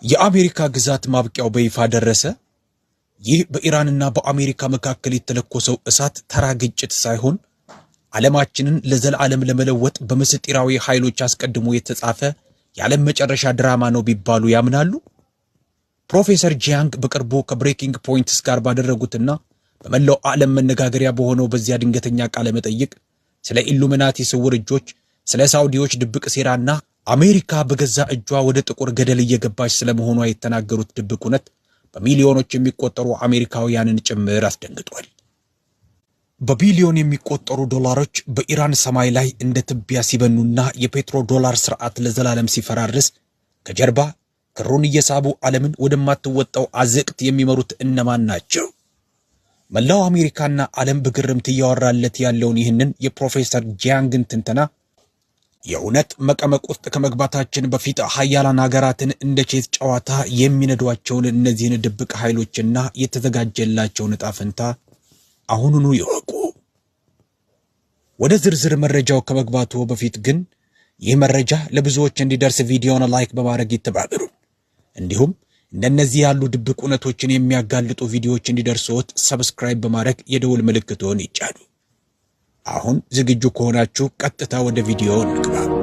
የአሜሪካ ግዛት ማብቂያው በይፋ ደረሰ። ይህ በኢራንና በአሜሪካ መካከል የተለኮሰው እሳት ተራ ግጭት ሳይሆን ዓለማችንን ለዘላለም ለመለወጥ በምስጢራዊ ኃይሎች አስቀድሞ የተጻፈ የዓለም መጨረሻ ድራማ ነው ቢባሉ ያምናሉ? ፕሮፌሰር ጂያንግ በቅርቡ ከብሬኪንግ ፖይንትስ ጋር ባደረጉትና በመላው ዓለም መነጋገሪያ በሆነው በዚያ ድንገተኛ ቃለ መጠይቅ ስለ ኢሉሚናቲ ስውር እጆች፣ ስለ ሳውዲዎች ድብቅ ሴራና አሜሪካ በገዛ እጇ ወደ ጥቁር ገደል እየገባች ስለመሆኗ የተናገሩት ድብቅ እውነት በሚሊዮኖች የሚቆጠሩ አሜሪካውያንን ጭምር አስደንግጧል። በቢሊዮን የሚቆጠሩ ዶላሮች በኢራን ሰማይ ላይ እንደ ትቢያ ሲበኑና የፔትሮ ዶላር ስርዓት ለዘላለም ሲፈራርስ ከጀርባ ክሩን እየሳቡ ዓለምን ወደማትወጣው አዘቅት የሚመሩት እነማን ናቸው? መላው አሜሪካና ዓለም በግርምት እያወራለት ያለውን ይህንን የፕሮፌሰር ጂያንግን ትንተና የእውነት መቀመቅ ውስጥ ከመግባታችን በፊት ሀያላን ሀገራትን እንደ ቼዝ ጨዋታ የሚነዷቸውን እነዚህን ድብቅ ኃይሎችና የተዘጋጀላቸውን ዕጣ ፈንታ አሁኑኑ ይወቁ። ወደ ዝርዝር መረጃው ከመግባቱ በፊት ግን ይህ መረጃ ለብዙዎች እንዲደርስ ቪዲዮውን ላይክ በማድረግ ይተባበሩ። እንዲሁም እንደነዚህ ያሉ ድብቅ እውነቶችን የሚያጋልጡ ቪዲዮዎች እንዲደርሱት ሰብስክራይብ በማድረግ የደውል ምልክቱን ይጫኑ። አሁን ዝግጁ ከሆናችሁ ቀጥታ ወደ ቪዲዮው እንግባ።